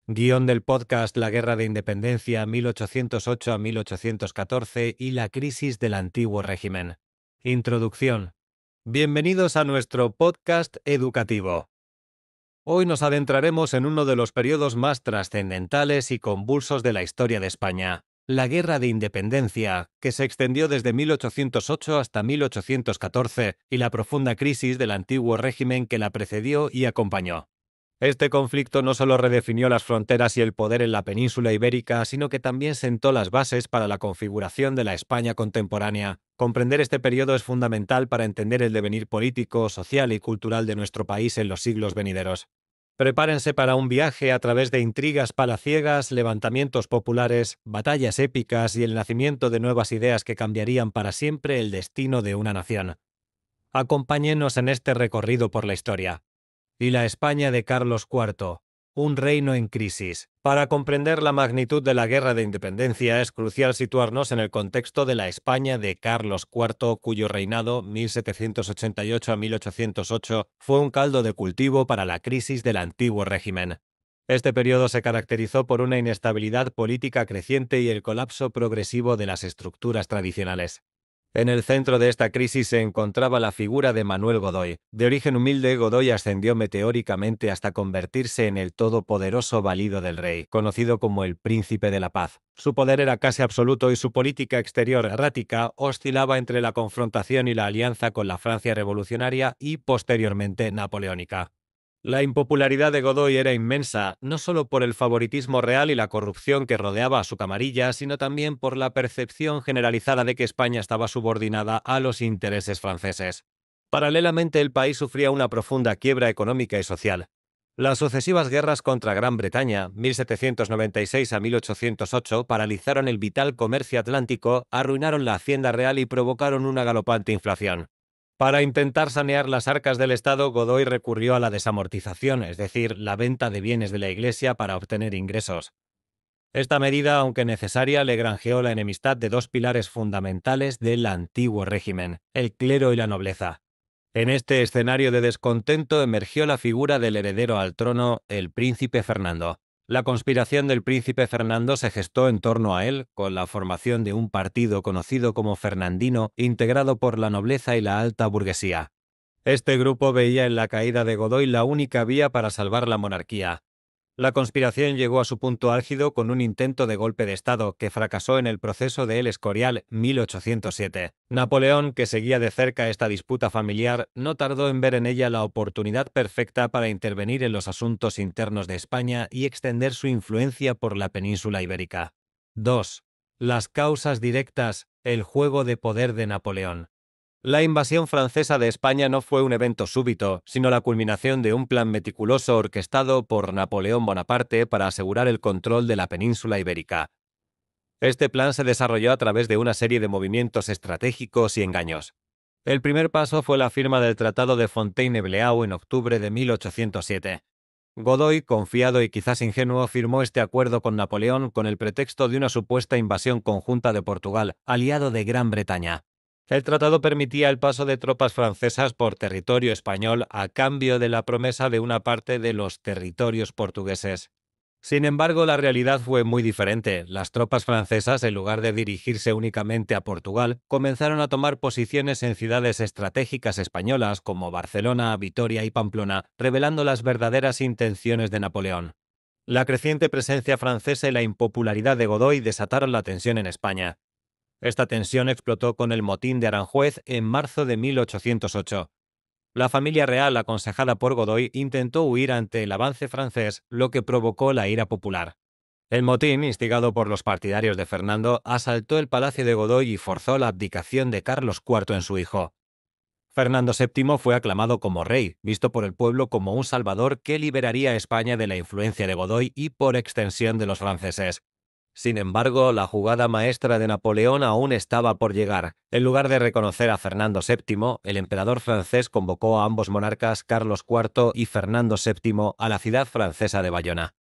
Guión del podcast La Guerra de Independencia 1808 a 1814 y la crisis del antiguo régimen. Introducción. Bienvenidos a nuestro podcast educativo. Hoy nos adentraremos en uno de los periodos más trascendentales y convulsos de la historia de España, la Guerra de Independencia, que se extendió desde 1808 hasta 1814, y la profunda crisis del antiguo régimen que la precedió y acompañó. Este conflicto no solo redefinió las fronteras y el poder en la península ibérica, sino que también sentó las bases para la configuración de la España contemporánea. Comprender este periodo es fundamental para entender el devenir político, social y cultural de nuestro país en los siglos venideros. Prepárense para un viaje a través de intrigas palaciegas, levantamientos populares, batallas épicas y el nacimiento de nuevas ideas que cambiarían para siempre el destino de una nación. Acompáñenos en este recorrido por la historia. Y la España de Carlos IV, un reino en crisis. Para comprender la magnitud de la Guerra de Independencia es crucial situarnos en el contexto de la España de Carlos IV, cuyo reinado, 1788 a 1808, fue un caldo de cultivo para la crisis del antiguo régimen. Este periodo se caracterizó por una inestabilidad política creciente y el colapso progresivo de las estructuras tradicionales. En el centro de esta crisis se encontraba la figura de Manuel Godoy. De origen humilde, Godoy ascendió meteóricamente hasta convertirse en el todopoderoso valido del rey, conocido como el Príncipe de la Paz. Su poder era casi absoluto y su política exterior errática oscilaba entre la confrontación y la alianza con la Francia revolucionaria y, posteriormente, napoleónica. La impopularidad de Godoy era inmensa, no solo por el favoritismo real y la corrupción que rodeaba a su camarilla, sino también por la percepción generalizada de que España estaba subordinada a los intereses franceses. Paralelamente, el país sufría una profunda quiebra económica y social. Las sucesivas guerras contra Gran Bretaña, 1796 a 1808, paralizaron el vital comercio atlántico, arruinaron la hacienda real y provocaron una galopante inflación. Para intentar sanear las arcas del Estado, Godoy recurrió a la desamortización, es decir, la venta de bienes de la Iglesia para obtener ingresos. Esta medida, aunque necesaria, le granjeó la enemistad de dos pilares fundamentales del antiguo régimen, el clero y la nobleza. En este escenario de descontento emergió la figura del heredero al trono, el príncipe Fernando. La conspiración del príncipe Fernando se gestó en torno a él, con la formación de un partido conocido como fernandino, integrado por la nobleza y la alta burguesía. Este grupo veía en la caída de Godoy la única vía para salvar la monarquía. La conspiración llegó a su punto álgido con un intento de golpe de Estado que fracasó en el proceso de El Escorial 1807. Napoleón, que seguía de cerca esta disputa familiar, no tardó en ver en ella la oportunidad perfecta para intervenir en los asuntos internos de España y extender su influencia por la península ibérica. 2. Las causas directas, el juego de poder de Napoleón. La invasión francesa de España no fue un evento súbito, sino la culminación de un plan meticuloso orquestado por Napoleón Bonaparte para asegurar el control de la península ibérica. Este plan se desarrolló a través de una serie de movimientos estratégicos y engaños. El primer paso fue la firma del Tratado de Fontainebleau en octubre de 1807. Godoy, confiado y quizás ingenuo, firmó este acuerdo con Napoleón con el pretexto de una supuesta invasión conjunta de Portugal, aliado de Gran Bretaña. El tratado permitía el paso de tropas francesas por territorio español a cambio de la promesa de una parte de los territorios portugueses. Sin embargo, la realidad fue muy diferente. Las tropas francesas, en lugar de dirigirse únicamente a Portugal, comenzaron a tomar posiciones en ciudades estratégicas españolas como Barcelona, Vitoria y Pamplona, revelando las verdaderas intenciones de Napoleón. La creciente presencia francesa y la impopularidad de Godoy desataron la tensión en España. Esta tensión explotó con el motín de Aranjuez en marzo de 1808. La familia real, aconsejada por Godoy, intentó huir ante el avance francés, lo que provocó la ira popular. El motín, instigado por los partidarios de Fernando, asaltó el palacio de Godoy y forzó la abdicación de Carlos IV en su hijo. Fernando VII fue aclamado como rey, visto por el pueblo como un salvador que liberaría a España de la influencia de Godoy y, por extensión, de los franceses. Sin embargo, la jugada maestra de Napoleón aún estaba por llegar. En lugar de reconocer a Fernando VII, el emperador francés convocó a ambos monarcas, Carlos IV y Fernando VII, a la ciudad francesa de Bayona.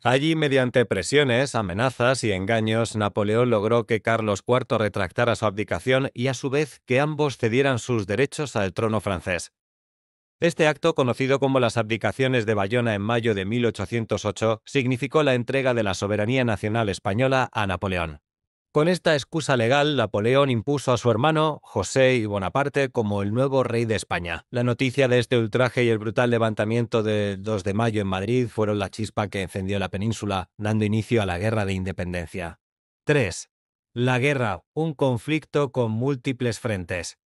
Allí, mediante presiones, amenazas y engaños, Napoleón logró que Carlos IV retractara su abdicación y, a su vez, que ambos cedieran sus derechos al trono francés. Este acto, conocido como las abdicaciones de Bayona en mayo de 1808, significó la entrega de la soberanía nacional española a Napoleón. Con esta excusa legal, Napoleón impuso a su hermano, José I Bonaparte, como el nuevo rey de España. La noticia de este ultraje y el brutal levantamiento del 2 de mayo en Madrid fueron la chispa que encendió la península, dando inicio a la Guerra de Independencia. 3. La guerra, un conflicto con múltiples frentes.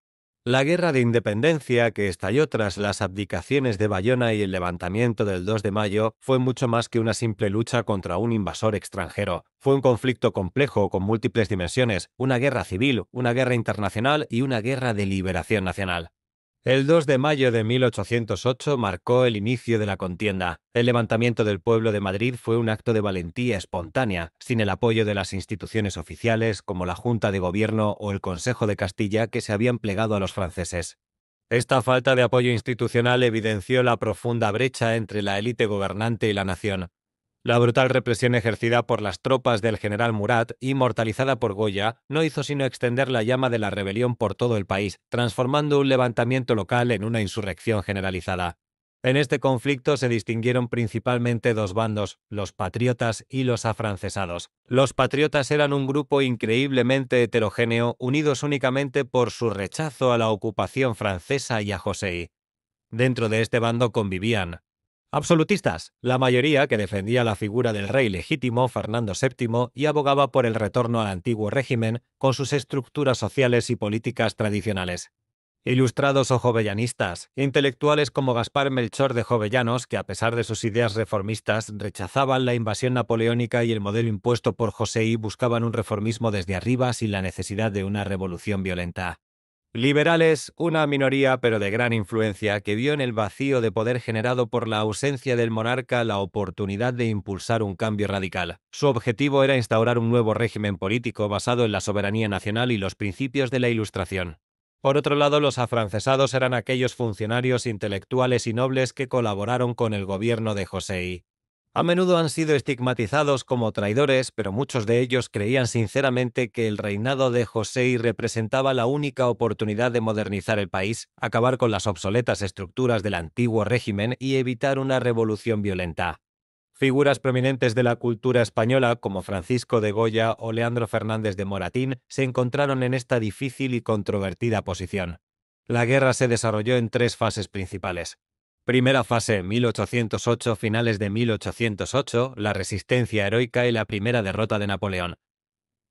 La Guerra de Independencia, que estalló tras las abdicaciones de Bayona y el levantamiento del 2 de mayo, fue mucho más que una simple lucha contra un invasor extranjero. Fue un conflicto complejo con múltiples dimensiones, una guerra civil, una guerra internacional y una guerra de liberación nacional. El 2 de mayo de 1808 marcó el inicio de la contienda. El levantamiento del pueblo de Madrid fue un acto de valentía espontánea, sin el apoyo de las instituciones oficiales como la Junta de Gobierno o el Consejo de Castilla, que se habían plegado a los franceses. Esta falta de apoyo institucional evidenció la profunda brecha entre la élite gobernante y la nación. La brutal represión ejercida por las tropas del general Murat, inmortalizada por Goya, no hizo sino extender la llama de la rebelión por todo el país, transformando un levantamiento local en una insurrección generalizada. En este conflicto se distinguieron principalmente dos bandos, los patriotas y los afrancesados. Los patriotas eran un grupo increíblemente heterogéneo, unidos únicamente por su rechazo a la ocupación francesa y a José I. Dentro de este bando convivían absolutistas, la mayoría que defendía la figura del rey legítimo Fernando VII y abogaba por el retorno al antiguo régimen con sus estructuras sociales y políticas tradicionales. Ilustrados o jovellanistas, intelectuales como Gaspar Melchor de Jovellanos, que a pesar de sus ideas reformistas rechazaban la invasión napoleónica y el modelo impuesto por José I, buscaban un reformismo desde arriba sin la necesidad de una revolución violenta. Liberales, una minoría pero de gran influencia que vio en el vacío de poder generado por la ausencia del monarca la oportunidad de impulsar un cambio radical. Su objetivo era instaurar un nuevo régimen político basado en la soberanía nacional y los principios de la Ilustración. Por otro lado, los afrancesados eran aquellos funcionarios intelectuales y nobles que colaboraron con el gobierno de José I. A menudo han sido estigmatizados como traidores, pero muchos de ellos creían sinceramente que el reinado de José I representaba la única oportunidad de modernizar el país, acabar con las obsoletas estructuras del antiguo régimen y evitar una revolución violenta. Figuras prominentes de la cultura española, como Francisco de Goya o Leandro Fernández de Moratín, se encontraron en esta difícil y controvertida posición. La guerra se desarrolló en tres fases principales. Primera fase, 1808, finales de 1808, la resistencia heroica y la primera derrota de Napoleón.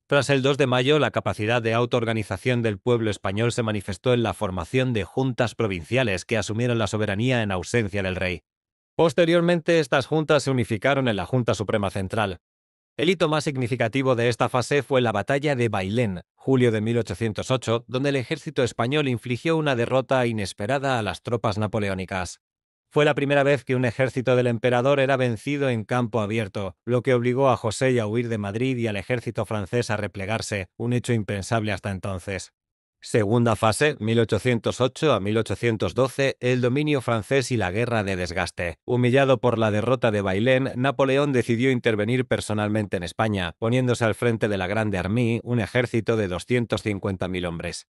Tras el 2 de mayo, la capacidad de autoorganización del pueblo español se manifestó en la formación de juntas provinciales que asumieron la soberanía en ausencia del rey. Posteriormente, estas juntas se unificaron en la Junta Suprema Central. El hito más significativo de esta fase fue la Batalla de Bailén, julio de 1808, donde el ejército español infligió una derrota inesperada a las tropas napoleónicas. Fue la primera vez que un ejército del emperador era vencido en campo abierto, lo que obligó a José a huir de Madrid y al ejército francés a replegarse, un hecho impensable hasta entonces. Segunda fase, 1808 a 1812, el dominio francés y la guerra de desgaste. Humillado por la derrota de Bailén, Napoleón decidió intervenir personalmente en España, poniéndose al frente de la Grande Armée, un ejército de 250.000 hombres.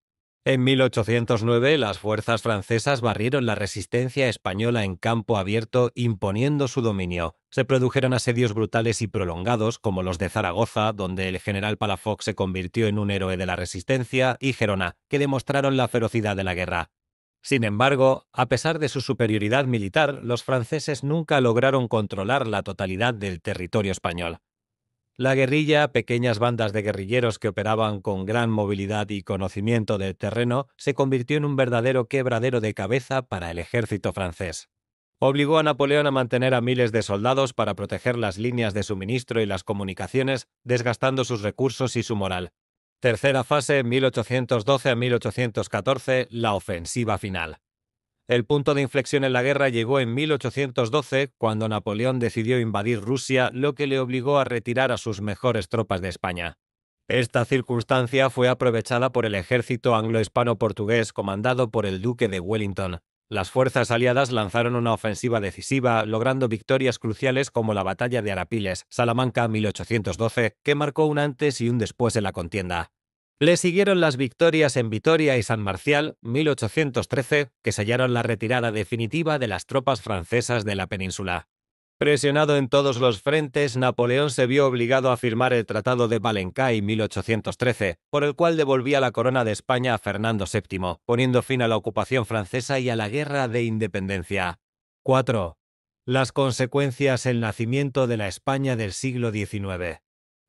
En 1809, las fuerzas francesas barrieron la resistencia española en campo abierto, imponiendo su dominio. Se produjeron asedios brutales y prolongados, como los de Zaragoza, donde el general Palafox se convirtió en un héroe de la resistencia, y Gerona, que demostraron la ferocidad de la guerra. Sin embargo, a pesar de su superioridad militar, los franceses nunca lograron controlar la totalidad del territorio español. La guerrilla, pequeñas bandas de guerrilleros que operaban con gran movilidad y conocimiento del terreno, se convirtió en un verdadero quebradero de cabeza para el ejército francés. Obligó a Napoleón a mantener a miles de soldados para proteger las líneas de suministro y las comunicaciones, desgastando sus recursos y su moral. Tercera fase, 1812 a 1814, la ofensiva final. El punto de inflexión en la guerra llegó en 1812, cuando Napoleón decidió invadir Rusia, lo que le obligó a retirar a sus mejores tropas de España. Esta circunstancia fue aprovechada por el ejército anglo-hispano-portugués comandado por el duque de Wellington. Las fuerzas aliadas lanzaron una ofensiva decisiva, logrando victorias cruciales como la Batalla de Arapiles, Salamanca 1812, que marcó un antes y un después en la contienda. Le siguieron las victorias en Vitoria y San Marcial, 1813, que sellaron la retirada definitiva de las tropas francesas de la península. Presionado en todos los frentes, Napoleón se vio obligado a firmar el Tratado de Valencay 1813, por el cual devolvía la corona de España a Fernando VII, poniendo fin a la ocupación francesa y a la Guerra de Independencia. 4. Las consecuencias del nacimiento de la España del siglo XIX.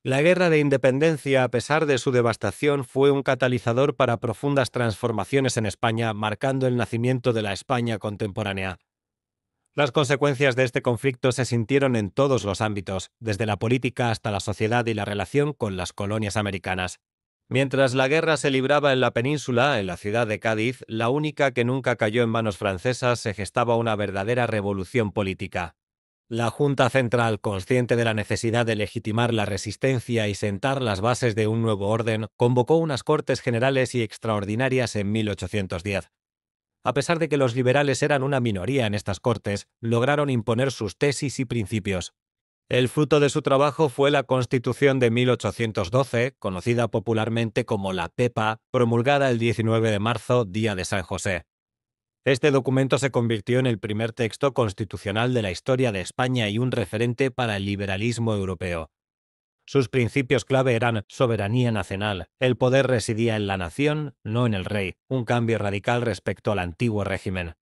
La Guerra de Independencia, a pesar de su devastación, fue un catalizador para profundas transformaciones en España, marcando el nacimiento de la España contemporánea. Las consecuencias de este conflicto se sintieron en todos los ámbitos, desde la política hasta la sociedad y la relación con las colonias americanas. Mientras la guerra se libraba en la península, en la ciudad de Cádiz, la única que nunca cayó en manos francesas, se gestaba una verdadera revolución política. La Junta Central, consciente de la necesidad de legitimar la resistencia y sentar las bases de un nuevo orden, convocó unas Cortes Generales y Extraordinarias en 1810. A pesar de que los liberales eran una minoría en estas Cortes, lograron imponer sus tesis y principios. El fruto de su trabajo fue la Constitución de 1812, conocida popularmente como la Pepa, promulgada el 19 de marzo, día de San José. Este documento se convirtió en el primer texto constitucional de la historia de España y un referente para el liberalismo europeo. Sus principios clave eran soberanía nacional, el poder residía en la nación, no en el rey, un cambio radical respecto al antiguo régimen.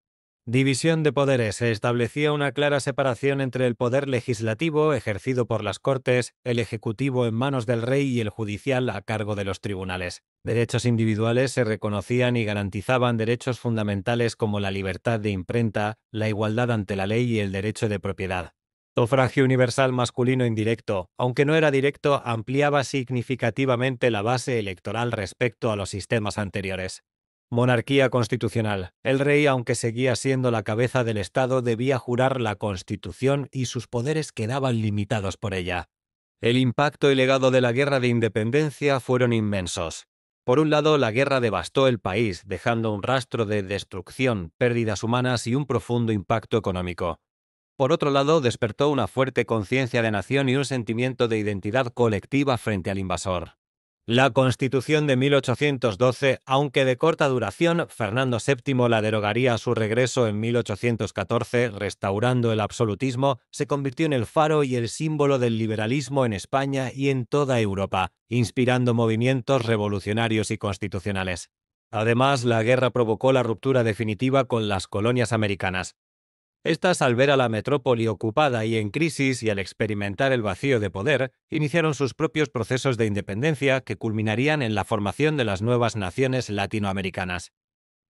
División de poderes. Se establecía una clara separación entre el poder legislativo, ejercido por las Cortes, el ejecutivo en manos del rey y el judicial a cargo de los tribunales. Derechos individuales se reconocían y garantizaban derechos fundamentales como la libertad de imprenta, la igualdad ante la ley y el derecho de propiedad. Sufragio universal masculino indirecto, aunque no era directo, ampliaba significativamente la base electoral respecto a los sistemas anteriores. Monarquía constitucional. El rey, aunque seguía siendo la cabeza del Estado, debía jurar la Constitución y sus poderes quedaban limitados por ella. El impacto y legado de la Guerra de Independencia fueron inmensos. Por un lado, la guerra devastó el país, dejando un rastro de destrucción, pérdidas humanas y un profundo impacto económico. Por otro lado, despertó una fuerte conciencia de nación y un sentimiento de identidad colectiva frente al invasor. La Constitución de 1812, aunque de corta duración, Fernando VII la derogaría a su regreso en 1814, restaurando el absolutismo, se convirtió en el faro y el símbolo del liberalismo en España y en toda Europa, inspirando movimientos revolucionarios y constitucionales. Además, la guerra provocó la ruptura definitiva con las colonias americanas. Estas, al ver a la metrópoli ocupada y en crisis y al experimentar el vacío de poder, iniciaron sus propios procesos de independencia que culminarían en la formación de las nuevas naciones latinoamericanas.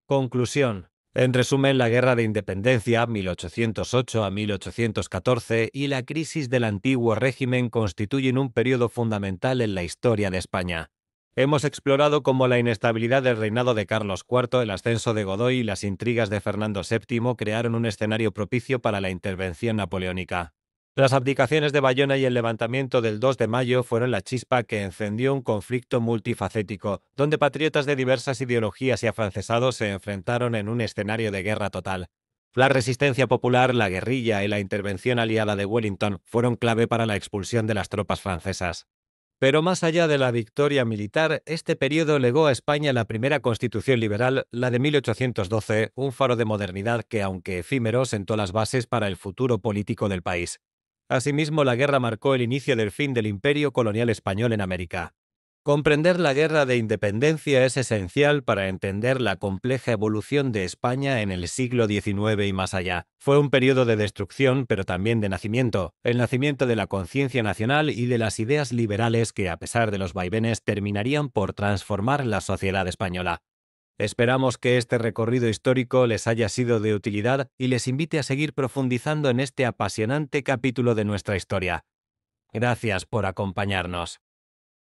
Conclusión. En resumen, la Guerra de Independencia, 1808 a 1814, y la crisis del antiguo régimen constituyen un periodo fundamental en la historia de España. Hemos explorado cómo la inestabilidad del reinado de Carlos IV, el ascenso de Godoy y las intrigas de Fernando VII crearon un escenario propicio para la intervención napoleónica. Las abdicaciones de Bayona y el levantamiento del 2 de mayo fueron la chispa que encendió un conflicto multifacético, donde patriotas de diversas ideologías y afrancesados se enfrentaron en un escenario de guerra total. La resistencia popular, la guerrilla y la intervención aliada de Wellington fueron clave para la expulsión de las tropas francesas. Pero más allá de la victoria militar, este periodo legó a España la primera constitución liberal, la de 1812, un faro de modernidad que, aunque efímero, sentó las bases para el futuro político del país. Asimismo, la guerra marcó el inicio del fin del imperio colonial español en América. Comprender la Guerra de Independencia es esencial para entender la compleja evolución de España en el siglo XIX y más allá. Fue un periodo de destrucción, pero también de nacimiento, el nacimiento de la conciencia nacional y de las ideas liberales que, a pesar de los vaivenes, terminarían por transformar la sociedad española. Esperamos que este recorrido histórico les haya sido de utilidad y les invite a seguir profundizando en este apasionante capítulo de nuestra historia. Gracias por acompañarnos.